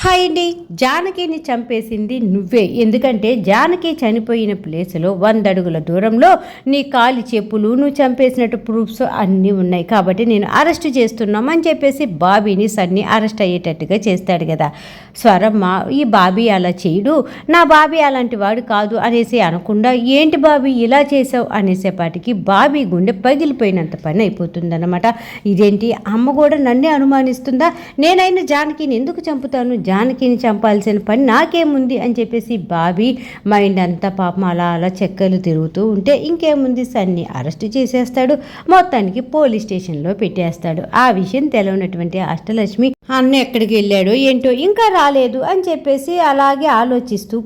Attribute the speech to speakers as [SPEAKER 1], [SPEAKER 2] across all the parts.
[SPEAKER 1] Hi అండి. జానకిని చంపేసింది నువ్వే. ఎందుకంటే జానకి చనిపోయిన ప్లేసులో 100 అడుగుల దూరంలో నీ కాలి చెప్పులు, నువ్వు చంపేసినట్టు ప్రూఫ్స్ అన్నీ ఉన్నాయి. కాబట్టి నేను అరెస్ట్ చేస్తున్నామని చెప్పేసి బాబీని సన్ని అరెస్ట్ అయ్యేటట్టుగా చేస్తాడు కదా. స్వరమ్మ, ఈ బాబీ అలా చేయడు, నా బాబీ అలాంటి వాడు కాదు అనేసి అనకుండా ఏంటి బాబీ ఇలా చేసావు అనేసేపాటికి బాబీ గుండె పగిలిపోయినంత పని అయిపోతుందన్నమాట. ఇదేంటి, అమ్మ కూడా నన్నే అనుమానిస్తుందా? నేనైనా జానకిని ఎందుకు చంపుతాను? జానకిని చంపాల్సిన పని నాకేముంది అని చెప్పేసి బాబీ మైండ్ అంతా పాపం అలా అలా చెక్కలు తిరుగుతూ ఉంటే ఇంకేముంది, సన్ని అరెస్ట్ చేసేస్తాడు. మొత్తానికి పోలీస్ స్టేషన్లో పెట్టేస్తాడు. ఆ విషయం తెలవనటువంటి అష్టలక్ష్మి అన్న ఎక్కడికి వెళ్ళాడో ఏంటో ఇంకా రాలేదు అని చెప్పేసి అలాగే ఆలోచిస్తూ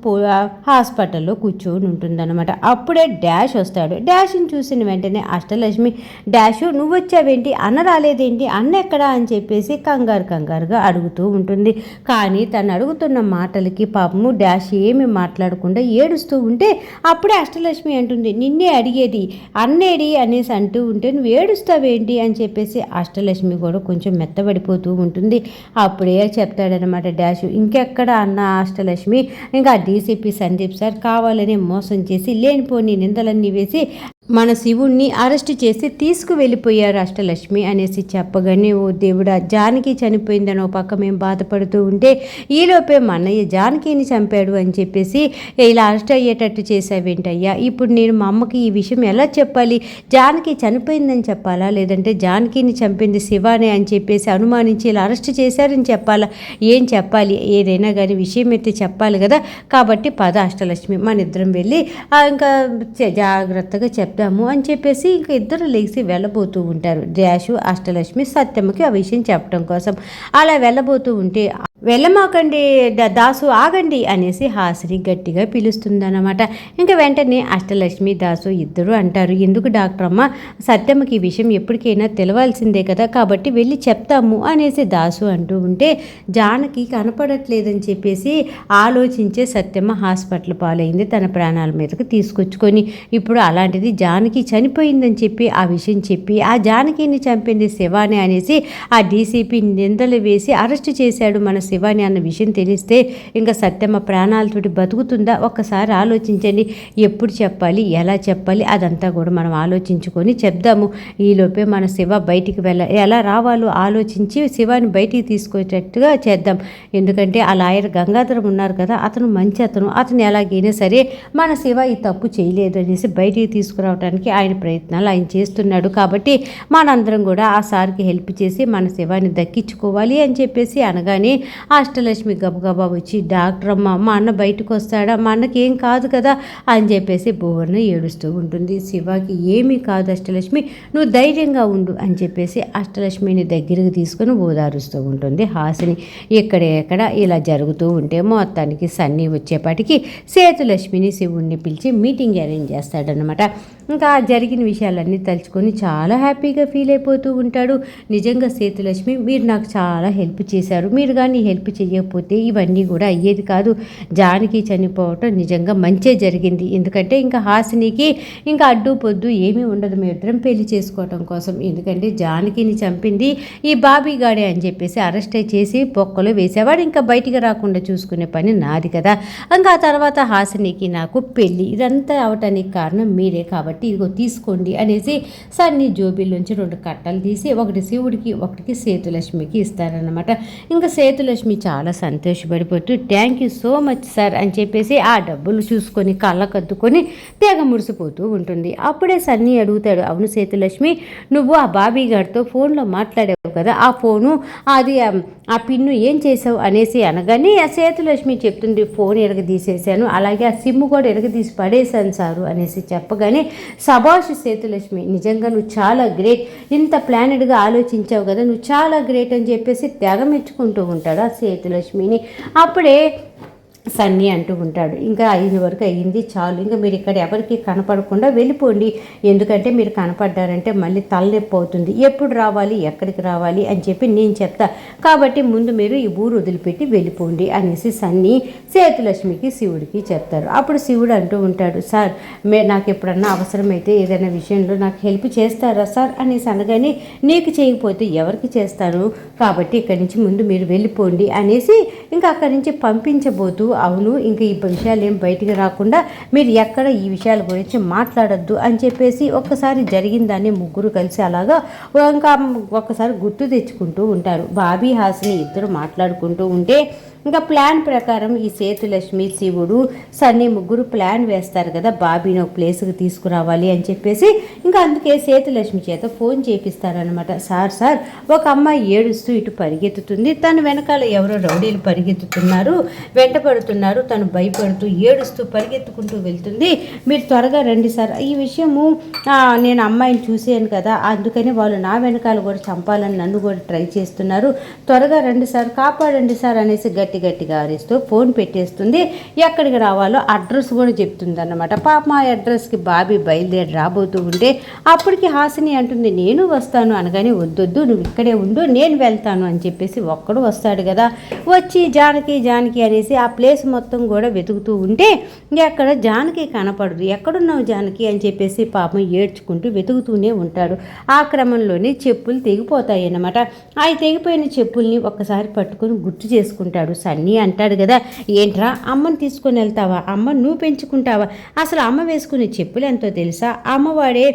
[SPEAKER 1] హాస్పిటల్లో కూర్చొని ఉంటుందన్నమాట. అప్పుడే డాష్ వస్తాడు. డాష్ని చూసిన వెంటనే అష్టలక్ష్మి, డాషు నువ్వు వచ్చావేంటి, అన్న రాలేదేంటి, అన్న ఎక్కడా అని చెప్పేసి కంగారుగా అడుగుతూ ఉంటుంది. కానీ తను అడుగుతున్న మాటలకి పాపము డాష్ ఏమి మాట్లాడకుండా ఏడుస్తూ ఉంటే అప్పుడే అష్టలక్ష్మి అంటుంది, నిన్నే అడిగేది, అన్నేడి అనేసి అంటూ ఉంటే నువ్వు ఏడుస్తావేంటి అని చెప్పేసి అష్టలక్ష్మి కూడా కొంచెం మెత్తబడిపోతూ ఉంటుంది. అప్పుడే చెప్తాడనమాట డాష్, ఇంకెక్కడ అన్న అష్టలక్ష్మి, ఇంకా డీసీపీ సందీప్ సార్ కావాలని మోసం చేసి లేనిపోని నిందలన్నీ వేసి మన శివుణ్ణి అరెస్ట్ చేసి తీసుకువెళ్ళిపోయారు అష్టలక్ష్మి అనేసి చెప్పగానే, ఓ దేవుడా, జానకి చనిపోయిందని ఓ పక్క మేము బాధపడుతూ ఉంటే ఈలోపే మా అన్నయ్య జానకిని చంపాడు అని చెప్పేసి ఇలా అరెస్ట్ అయ్యేటట్టు చేసావేంటయ్యా? ఇప్పుడు నేను మా అమ్మకి ఈ విషయం ఎలా చెప్పాలి? జానకి చనిపోయిందని చెప్పాలా, లేదంటే జానకిని చంపింది శివానే అని చెప్పేసి అనుమానించి ఇలా అరెస్ట్ చేశారని చెప్పాలా? ఏం చెప్పాలి? ఏదైనా కానీ విషయం అయితే చెప్పాలి కదా. కాబట్టి పద అష్టలక్ష్మి, మన ఇద్దరం వెళ్ళి ఇంకా జాగ్రత్తగా చెప్తాము అని చెప్పేసి ఇంకా ఇద్దరు లేచి వెళ్ళబోతూ ఉంటారు. డాషు అష్టలక్ష్మి సత్యమ్మకి ఆ విషయం చెప్పడం కోసం. అలా వెళ్ళబోతూ ఉంటే, వెళ్ళమాకండి దాసు, ఆగండి అనేసి హాసిని గట్టిగా పిలుస్తుందన్నమాట. ఇంకా వెంటనే అష్టలక్ష్మి దాసు ఇద్దరు అంటారు, ఎందుకు డాక్టర్ అమ్మ, సత్యమ్మకి ఈ విషయం ఎప్పటికైనా తెలవాల్సిందే కదా, కాబట్టి వెళ్ళి చెప్తాము అనేసి దాసు అంటూ ఉంటే, జానకి కనపడట్లేదని చెప్పేసి ఆలోచించే సత్యమ్మ హాస్పిటల్ పాలైంది తన ప్రాణాల మీదకి తీసుకొచ్చుకొని. ఇప్పుడు అలాంటిది జానకి చనిపోయిందని చెప్పి ఆ విషయం చెప్పి ఆ జానకిని చంపింది శివాని అనేసి ఆ డీసీపీ నిందలు వేసి అరెస్ట్ చేశాడు మన శివాని అన్న విషయం తెలిస్తే ఇంకా సత్యమ్మ ప్రాణాలతోటి బతుకుతుందా? ఒక్కసారి ఆలోచించండి. ఎప్పుడు చెప్పాలి, ఎలా చెప్పాలి, అదంతా కూడా మనం ఆలోచించుకొని చెప్దాము. ఈలోపే మన శివ బయటికి ఎలా రావాలో ఆలోచించి శివాని బయటికి తీసుకొచ్చేటట్టుగా చేద్దాం. ఎందుకంటే ఆ లాయర్ గంగాధరం ఉన్నారు కదా, అతను మంచి అతను ఎలాగైనా సరే మన శివ ఈ తప్పు చేయలేదు అనేసి బయటికి తీసుకురావడానికి ఆయన ప్రయత్నాలు ఆయన చేస్తున్నాడు. కాబట్టి మనందరం కూడా ఆ సార్కి హెల్ప్ చేసి మన శివాని దక్కించుకోవాలి అని చెప్పేసి అనగానే అష్టలక్ష్మి గబగబా వచ్చి, డాక్టర్ అమ్మ, మా అన్న బయటకు వస్తాడా, మా అన్నకి ఏం కాదు కదా అని చెప్పేసి బోర్న ఏడుస్తూ ఉంటుంది. శివకి ఏమీ కాదు అష్టలక్ష్మి, నువ్వు ధైర్యంగా ఉండు అని చెప్పేసి అష్టలక్ష్మిని దగ్గరికి తీసుకొని ఓదారుస్తూ ఉంటుంది హాసిని. ఎక్కడ ఇలా జరుగుతూ ఉంటే మొత్తానికి సన్నీ వచ్చేపాటికి సేతులక్ష్మిని శివుణ్ణి పిలిచి మీటింగ్ అరేంజ్ చేస్తాడనమాట. ఇంకా జరిగిన విషయాలన్నీ తలుచుకొని చాలా హ్యాపీగా ఫీల్ అయిపోతూ ఉంటాడు. నిజంగా సేతులక్ష్మి, మీరు నాకు చాలా హెల్ప్ చేశారు, మీరు కానీ హెల్ప్ చేయకపోతే ఇవన్నీ కూడా అయ్యేది కాదు. జానకి చనిపోవటం నిజంగా మంచే జరిగింది. ఎందుకంటే ఇంకా హాసినికి ఇంకా అడ్డు పొద్దు ఏమీ ఉండదు మీ ఇద్దరం పెళ్లి చేసుకోవటం కోసం. ఎందుకంటే జానకిని చంపింది ఈ బాబీ గాడే అని చెప్పేసి అరెస్ట్ చేసి పొక్కలో వేసేవాడు. ఇంకా బయటికి రాకుండా చూసుకునే పని నాది కదా. ఇంకా ఆ తర్వాత హాసినికి నాకు పెళ్ళి, ఇదంతా అవటానికి కారణం మీరే, కాబట్టి ఇదిగో తీసుకోండి అనేసి సన్ని జోబీల్లోంచి 2 కట్టలు తీసి ఒకటి శివుడికి ఒకటికి సేతులక్ష్మికి ఇస్తారనమాట. ఇంకా సేతులక్ష్మి చాలా సంతోషపడిపోతూ thank you so much sir అని చెప్పేసి ఆ డబ్బులు చూసుకొని కళ్ళకద్దుకొని తెగ మురిసిపోతూ ఉంటుంది. అప్పుడే సన్నీ అడుగుతాడు, అవును సేతులక్ష్మి, నువ్వు ఆ బాబీ గారితో ఫోన్లో మాట్లాడావు కదా, ఆ ఫోను అది ఆ పిన్ను ఏం చేసావు అనేసి అనగానే ఆ సేతులక్ష్మి చెప్తుంది, ఫోన్ ఎరగదీసేసాను, అలాగే ఆ సిమ్ కూడా ఎరగదీసి పడేశాను సారు అనేసి చెప్పగానే, సభాష్ సేతులక్ష్మి, నిజంగా నువ్వు చాలా గ్రేట్, ఇంత ప్లానెడ్గా ఆలోచించావు కదా, నువ్వు చాలా గ్రేట్ అని చెప్పేసి తెగ మెచ్చుకుంటూ ఉంటాడు ఆ సేతులక్ష్మిని. అప్పుడే సన్నీ అంటూ ఉంటాడు. ఇంకా 5 వరకు అయ్యింది, చాలు, ఇంకా మీరు ఇక్కడ ఎవరికి కనపడకుండా వెళ్ళిపోండి, ఎందుకంటే మీరు కనపడ్డారంటే మళ్ళీ తలనొప్పి అవుతుంది, ఎప్పుడు రావాలి ఎక్కడికి రావాలి అని చెప్పి నేను చెప్తా, కాబట్టి ముందు మీరు ఈ ఊరు వదిలిపెట్టి వెళ్ళిపోండి అనేసి సన్నీ సేతులక్ష్మికి శివుడికి చెప్తారు. అప్పుడు శివుడు అంటూ ఉంటాడు, సార్ నాకు ఎప్పుడన్నా అవసరమైతే ఏదైనా విషయంలో నాకు హెల్ప్ చేస్తారా సార్ అనేసి అనగానే, నీకు చేయకపోతే ఎవరికి చేస్తాను, కాబట్టి ఇక్కడి నుంచి ముందు మీరు వెళ్ళిపోండి అనేసి ఇంకా అక్కడి నుంచి పంపించబోతూ, అవును ఇంకా ఈ విషయాలు ఏం బయటికి రాకుండా మీరు ఎక్కడ ఈ విషయాల గురించి మాట్లాడొద్దు అని చెప్పేసి ఒక్కసారి జరిగిందాన్ని ముగ్గురు కలిసి అలాగా ఇంకా ఒక్కసారి గుర్తు తెచ్చుకుంటూ ఉంటారు. బాబీ హాసిని ఇద్దరు మాట్లాడుకుంటూ ఉంటే ఇంకా ప్లాన్ ప్రకారం ఈ సేతులక్ష్మి శివుడు సన్నీ ముగ్గురు ప్లాన్ వేస్తారు కదా, బాబీని ఒక ప్లేస్కి తీసుకురావాలి అని చెప్పేసి ఇంకా అందుకే సేతులక్ష్మి చేత ఫోన్ చేపిస్తారనమాట. సార్ ఒక అమ్మాయి ఏడుస్తూ ఇటు పరిగెత్తుతుంది, తన వెనకాల ఎవరో రౌడీలు పరిగెత్తుతున్నారు, వెంటపడుతున్నారు, తను భయపడుతూ ఏడుస్తూ పరిగెత్తుకుంటూ వెళ్తుంది, మీరు త్వరగా రండి సార్, ఈ విషయము నేను అమ్మాయిని చూసాను కదా, అందుకని వాళ్ళు నా వెనకాల కూడా చంపాలని నన్ను కూడా ట్రై చేస్తున్నారు, త్వరగా రండి సార్, కాపాడండి సార్ అనేసి గట్టిగా అరిస్తూ ఫోన్ పెట్టేస్తుంది. ఎక్కడికి రావాలో అడ్రస్ కూడా చెప్తుంది అన్నమాట. పాప ఆ అడ్రస్కి బాబీ బయలుదేరి రాబోతూ ఉంటే అప్పటికి హాసిని అంటుంది, నేను వస్తాను అనగానే, వద్దొద్దు నువ్వు ఇక్కడే ఉండు, నేను వెళ్తాను అని చెప్పేసి ఒక్కడు వస్తాడు కదా, వచ్చి జానకి అనేసి ఆ ప్లేస్ మొత్తం కూడా వెతుకుతూ ఉంటే అక్కడ జానకి కనపడదు, ఎక్కడున్నావు జానకి అని చెప్పేసి పాపం ఏడ్చుకుంటూ వెతుకుతూనే ఉంటాడు. ఆ క్రమంలోనే చెప్పులు తెగిపోతాయి అన్నమాట. ఆ తెగిపోయిన చెప్పుల్ని ఒక్కసారి పట్టుకొని గుర్తు చేసుకుంటాడు. సన్నీ అంటాడు కదా, ఏంట్రా అమ్మని తీసుకొని వెళ్తావా, అమ్మ నువ్వు పెంచుకుంటావా, అసలు అమ్మ వేసుకునే చెప్పులు ఎంతో తెలుసా, అమ్మవాడే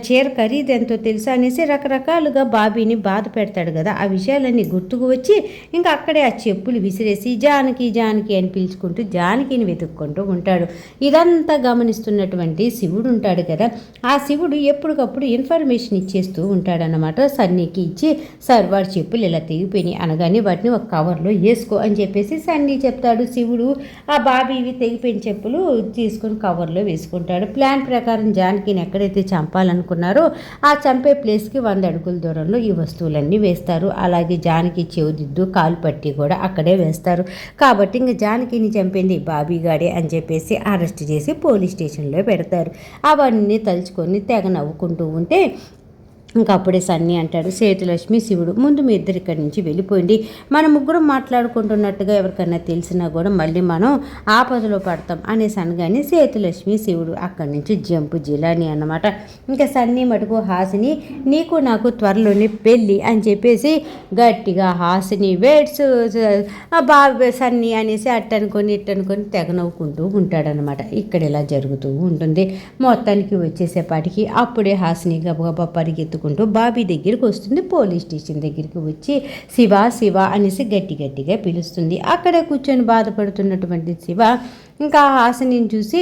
[SPEAKER 1] చీర ఖరీదు ఎంతో తెలుసా అనేసి రకరకాలుగా బాబీని బాధ పెడతాడు కదా. ఆ విషయాలన్నీ గుర్తుకు వచ్చి ఇంకా అక్కడే ఆ చెప్పులు విసిరేసి జానకి అని పిలుచుకుంటూ జానకిని వెతుక్కుంటూ ఉంటాడు. ఇదంతా గమనిస్తున్నటువంటి శివుడు ఉంటాడు కదా, ఆ శివుడు ఎప్పటికప్పుడు ఇన్ఫర్మేషన్ ఇచ్చేస్తూ ఉంటాడనమాట. సన్నీకి ఇచ్చి, సార్ వాడి చెప్పులు ఇలా తెగిపోయినాయి అనగానే వాటిని ఒక కవర్లో వేసుకో అని చెప్పేసి సన్నీ చెప్తాడు. శివుడు ఆ బాబీవి తెగిపోయిన చెప్పులు తీసుకొని కవర్లో వేసుకుంటాడు. ప్లాన్ ప్రకారం జానకిని ఎక్కడైతే చంపాలనుకున్నారో ఆ చంపే ప్లేస్కి 100 అడుగుల దూరంలో ఈ వస్తువులన్నీ వేస్తారు. అలాగే జానకి చెవిదిద్దు కాలు పట్టి కూడా అక్కడే వేస్తారు. కాబట్టి ఇంకా జానకిని చంపింది బాబీగాడే అని చెప్పేసి అరెస్ట్ చేసి పోలీస్ స్టేషన్లో పెడతారు. అవన్నీ తలుచుకొని తెగ నవ్వుకుంటూ ఉంటే ఇంకా అప్పుడే సన్నీ అంటాడు, సేతులక్ష్మి శివుడు ముందు మీ ఇద్దరు ఇక్కడి నుంచి వెళ్ళిపోయింది, మన ముగ్గురం మాట్లాడుకుంటున్నట్టుగా ఎవరికన్నా తెలిసినా కూడా మళ్ళీ మనం ఆపదలో పడతాం అనేసి అనగానే సేతులక్ష్మి శివుడు అక్కడి నుంచి జంపు జిలాని అన్నమాట. ఇంకా సన్నీ మటుకు హాసిని నీకు నాకు త్వరలోనే పెళ్ళి అని చెప్పేసి గట్టిగా హాసిని వేట్స్ బాబు సన్నీ అనేసి అట్టనుకొని ఇట్టనుకొని తెగ నవ్వుకుంటూ ఉంటాడనమాట. ఇక్కడ ఇలా జరుగుతూ ఉంటుంది. మొత్తానికి వచ్చేసేపాటికి అప్పుడే హాసిని గబగబా పరిగెత్తు బాబీ దగ్గరికి వస్తుంది. పోలీస్ స్టేషన్ దగ్గరికి వచ్చి శివ అనేసి గట్టిగా పిలుస్తుంది. అక్కడే కూర్చొని బాధపడుతున్నటువంటి శివ ఇంకా హాసిని చూసి,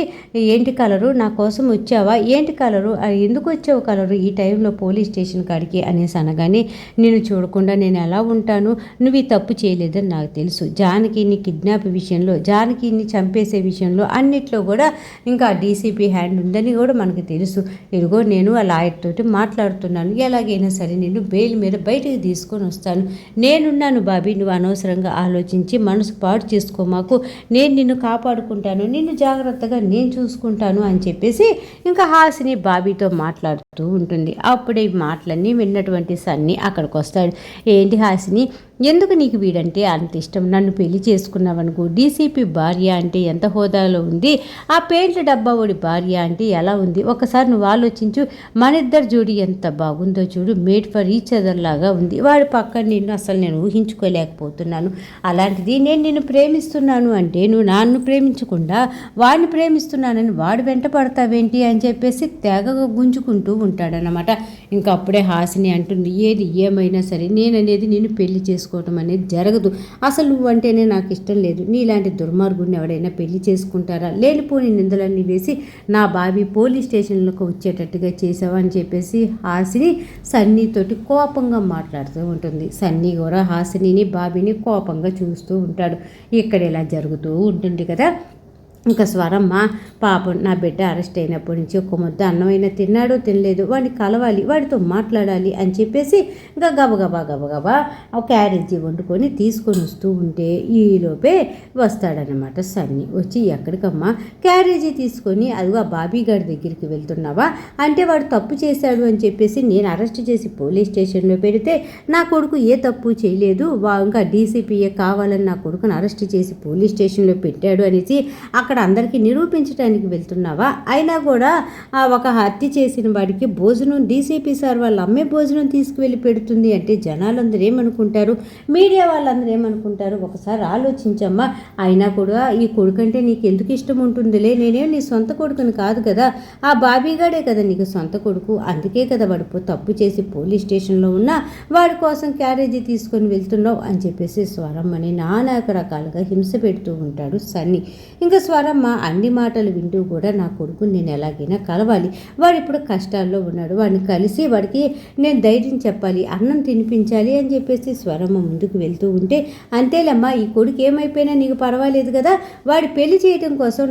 [SPEAKER 1] ఏంటి కలరు, నా కోసం వచ్చావా, ఏంటి కలరు, ఎందుకు వచ్చావు కలరు ఈ టైంలో పోలీస్ స్టేషన్ కాడికి అనేసి అనగానే, నేను చూడకుండా నేను ఎలా ఉంటాను, నువ్వు ఈ తప్పు చేయలేదని నాకు తెలుసు, జానకిని కిడ్నాప్ విషయంలో, జానకిని చంపేసే విషయంలో అన్నిట్లో కూడా ఇంకా డీసీపీ హ్యాండ్ ఉందని కూడా మనకు తెలుసు, ఇదిగో నేను ఆ లాయర్ తోటి మాట్లాడుతున్నాను, ఎలాగైనా సరే నేను బెయిల్ మీద బయటకు తీసుకొని వస్తాను, నేనున్నాను బాబీ, నువ్వు అనవసరంగా ఆలోచించి మనసు పాడు చేసుకో మాకు, నేను నిన్ను కాపాడుకుంటాను, నిన్ను జాగ్రత్తగా నేను చూసుకుంటాను అని చెప్పేసి ఇంకా హాసిని బాబీతో మాట్లాడుతూ ఉంటుంది. అప్పుడే ఈ మాటలన్నీ విన్నటువంటి సన్నీ అక్కడికి వస్తాడు. ఏంటి హాసిని, ఎందుకు నీకు వీడంటే అంత ఇష్టం, నన్ను పెళ్లి చేసుకున్నావనుకో, డీసీపీ భార్య అంటే ఎంత హోదాలో ఉంది, ఆ పెయింట్ల డబ్బా ఓడి భార్య అంటే ఎలా ఉంది, ఒకసారి నువ్వు ఆలోచించు, మన ఇద్దరు జోడి ఎంత బాగుందో చూడు, మేడ్ ఫర్ ఈచ్ అదర్ లాగా ఉంది, వాడి పక్కన నిన్ను అసలు నేను ఊహించుకోలేకపోతున్నాను, అలాంటిది నేను నిన్ను ప్రేమిస్తున్నాను అంటే నువ్వు నన్ను ప్రేమించుకుంటా వాడిని ప్రేమిస్తున్నానని వాడు వెంట పడతావేంటి అని చెప్పేసి తెగగా గుంజుకుంటూ ఉంటాడనమాట. ఇంకా అప్పుడే హాసిని అంటుంది, ఏది ఏమైనా సరే నేననేది నేను పెళ్లి చేసుకోవటం అనేది జరగదు, అసలు నువ్వంటేనే నాకు ఇష్టం లేదు, నీలాంటి దుర్మార్గుడిని ఎవడైనా పెళ్లి చేసుకుంటారా, లేనిపోని నిందలన్నీ వేసి నా బాబీ పోలీస్ స్టేషన్లోకి వచ్చేటట్టుగా చేసావా అని చెప్పేసి హాసిని సన్నీతోటి కోపంగా మాట్లాడుతూ ఉంటుంది. సన్నీ కూడా హాసినిని బాబీని కోపంగా చూస్తూ ఉంటాడు. ఇక్కడ ఇలా జరుగుతూ ఉంటుంది కదా. ఇంకా స్వరమ్మ పాపం నా బిడ్డ అరెస్ట్ అయినప్పటి నుంచి ఒక్క ముద్ద అన్నమైనా తిన్నాడో తినలేదు, వాడిని కలవాలి, వాడితో మాట్లాడాలి అని చెప్పేసి ఇంకా గబగబా ఒక క్యారేజీ వండుకొని తీసుకొని వస్తూ ఉంటే ఈలోపే వస్తాడనమాట సన్నీ. వచ్చి ఎక్కడికమ్మా క్యారేజీ తీసుకొని అదిగో ఆ బాబీ గారి దగ్గరికి వెళ్తున్నావా అంటే వాడు తప్పు చేశాడు అని చెప్పేసి నేను అరెస్ట్ చేసి పోలీస్ స్టేషన్లో పెడితే నా కొడుకు ఏ తప్పు చేయలేదు, ఇంకా డీసీపీఏ కావాలని నా కొడుకుని అరెస్ట్ చేసి పోలీస్ స్టేషన్లో పెట్టాడు అనేసి అక్కడ అందరికీ నిరూపించడానికి వెళ్తున్నావా? అయినా కూడా ఒక హత్య చేసిన వాడికి భోజనం డీసీపీ సార్ వాళ్ళ అమ్మే భోజనం తీసుకువెళ్ళి పెడుతుంది అంటే జనాలందరూ ఏమనుకుంటారు, మీడియా వాళ్ళందరూ ఏమనుకుంటారు? ఒకసారి ఆలోచించమ్మా. అయినా కూడా ఈ కొడుకంటే నీకు ఎందుకు ఇష్టం ఉంటుందిలే, నేనేం నీ సొంత కొడుకుని కాదు కదా, ఆ బాబీగాడే కదా నీకు సొంత కొడుకు, అందుకే కదా వాడు తప్పు చేసి పోలీస్ స్టేషన్లో ఉన్నా వాడి కోసం క్యారేజీ తీసుకొని వెళ్తున్నావు అని చెప్పేసి స్వరమ్మని నానా రకాలుగా హింస పెడుతూ ఉంటాడు సన్నీ. ఇంకా స్వరమ్మ అన్ని మాటలు వింటూ కూడా నా కొడుకు నేను ఎలాగైనా కలవాలి, వాడు ఇప్పుడు కష్టాల్లో ఉన్నాడు, వాడిని కలిసి వాడికి నేను ధైర్యం చెప్పాలి, అన్నం తినిపించాలి అని చెప్పేసి స్వరమ్మ ముందుకు వెళ్తూ ఉంటే అంతేలమ్మా ఈ కొడుకు ఏమైపోయినా నీకు పర్వాలేదు కదా, వాడి పెళ్లి చేయడం కోసం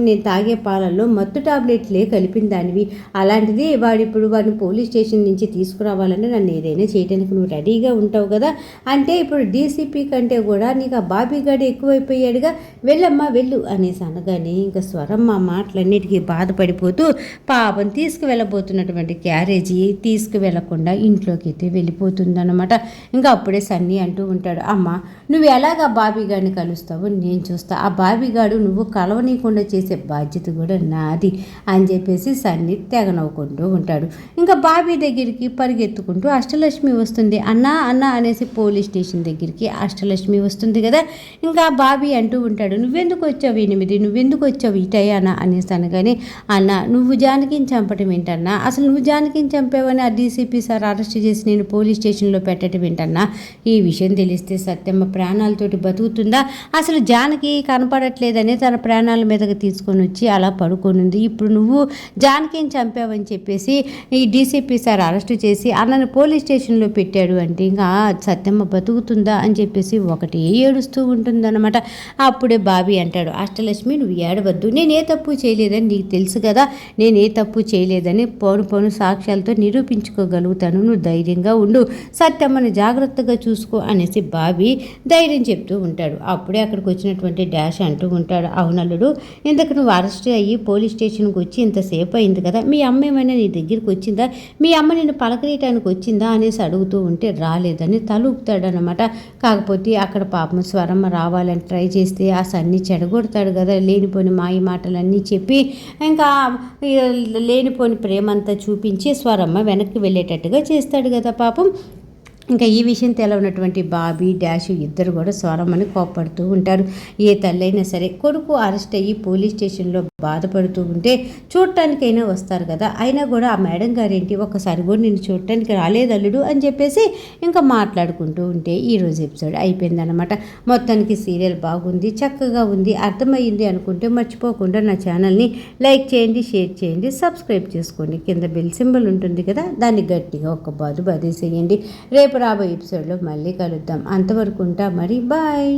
[SPEAKER 1] నేను తాగే పాలల్లో మత్తు టాబ్లెట్లే కలిపిన దానివి, అలాంటిది వాడిని పోలీస్ స్టేషన్ నుంచి తీసుకురావాలంటే నన్ను ఏదైనా చేయడానికి నువ్వు రెడీగా ఉంటావు కదా, అంటే ఇప్పుడు డీసీపీ కంటే కూడా నీకు ఆ బాబీ గాడు ఎక్కువైపోయాడుగా, వెళ్ళమ్మా వెళ్ళు అనేసి అనగానే ఇంకా స్వరమ్మ మాటలన్నిటికీ బాధపడిపోతూ పాపం తీసుకువెళ్ళబోతున్నటువంటి క్యారేజీ తీసుకువెళ్ళకుండా ఇంట్లోకి అయితే వెళ్ళిపోతుందన్నమాట. ఇంకా అప్పుడే సన్నీ అంటూ ఉంటాడు, అమ్మ నువ్వు ఎలాగా బాబీ గారిని కలుస్తావో నేను చూస్తా, ఆ బాబీ గాడు నువ్వు కలవనీయకుండా చేసే బాధ్యత కూడా నాది అని చెప్పేసి సన్నీ తెగ నవ్వుకుంటూ ఉంటాడు. ఇంకా బాబీ దగ్గరికి పరిగెత్తుకుంటూ అష్టలక్ష్మి వస్తుంది. అన్నా అన్నా అనేసి పోలీస్ స్టేషన్ దగ్గరికి అష్టలక్ష్మి వస్తుంది కదా. ఇంకా బాబీ అంటూ ఉంటాడు, నువ్వెందుకు వచ్చావు 8, నువ్వెందుకు వచ్చావు ఇటయ్యానా అనేసి అనగానే, అన్న నువ్వు జానకిని చంపటం ఏంటన్నా, అసలు నువ్వు జానకిని చంపావని ఆ డీసీపీ సార్ అరెస్ట్ చేసి నేను పోలీస్ స్టేషన్లో పెట్టడం ఏంటన్నా, ఈ విషయం తెలిస్తే సత్యమ్మ ప్రాణాలతోటి బతుకుతుందా, అసలు జానకి కనపడట్లేదని తన ప్రాణాల మీదకి తీసుకొని వచ్చి అలా పడుకోనుంది, ఇప్పుడు నువ్వు జానకిని చంపావని చెప్పేసి ఈ డీసీపీ సార్ అరెస్ట్ చేసి అన్నను పోలీస్ స్టేషన్లో పెట్టాడు అంటే ఇంకా సత్యమ్మ బతుకుతుందా అని చెప్పేసి ఒకటి ఏడుస్తూ ఉంటుందన్నమాట. అప్పుడే బాబీ అంటాడు, అష్టలక్ష్మి నువ్వు ఏడవద్దు, నేనే తప్పు చేయలేదని నీకు తెలుసు కదా, నేనే తప్పు చేయలేదని పౌను సాక్ష్యాలతో నిరూపించుకోగలుగుతాను, నువ్వు ధైర్యంగా ఉండు, సత్యమ్మని జాగ్రత్తగా చూసుకో అనేసి బాబీ ధైర్యం చెప్తూ ఉంటాడు. అప్పుడే అక్కడికి వచ్చినటువంటి డాష్ అంటూ ఉంటాడు, అవునల్లుడు ఇంతకు నువ్వు అరెస్ట్ అయ్యి పోలీస్ స్టేషన్కి వచ్చి ఇంతసేపు అయింది కదా, మీ అమ్మ ఏమైనా నీ దగ్గరికి వచ్చిందా, మీ అమ్మ నిన్ను పలకరీయటానికి వచ్చిందా అనేసి అడుగుతూ ఉంటే రాలేదని తలూపుతాడనమాట. కాకపోతే అక్కడ పాపం స్వరమ్మ రావాలని ట్రై చేస్తే ఆ సన్ని చెడగొడతాడు కదా, లేనిపోని మాయ మాటలన్నీ చెప్పి ఇంకా లేనిపోని ప్రేమంతా చూపించి స్వరమ్మ వెనక్కి వెళ్ళేటట్టుగా చేస్తాడు కదా పాపం. ఇంకా ఈ విషయం తెలవనటువంటి బాబీ డాష్ ఇద్దరు కూడా స్వరమ్మని కోప్పడుతూ ఉంటారు. ఏ తల్లైనా సరే కొడుకు అరెస్ట్ అయ్యి పోలీస్ స్టేషన్లో బాధపడుతూ ఉంటే చూడటానికైనా వస్తారు కదా, అయినా కూడా ఆ మేడం గారేంటి ఒకసారి కూడా నేను చూడటానికి రాలేదల్లుడు అని చెప్పేసి ఇంకా మాట్లాడుకుంటూ ఉంటే ఈరోజు ఎపిసోడ్ అయిపోయిందనమాట. మొత్తానికి సీరియల్ బాగుంది, చక్కగా ఉంది, అర్థమయ్యింది అనుకుంటే మర్చిపోకుండా నా ఛానల్ని లైక్ చేయండి, షేర్ చేయండి, సబ్స్క్రైబ్ చేసుకోండి. కింద బెల్ సింబల్ ఉంటుంది కదా, దాన్ని గట్టిగా ఒక బాధేసేయండి. రేపు రాబోయే ఎపిసోడ్లో మళ్ళీ కలుద్దాం. అంతవరకు ఉంటా మరి, బాయ్.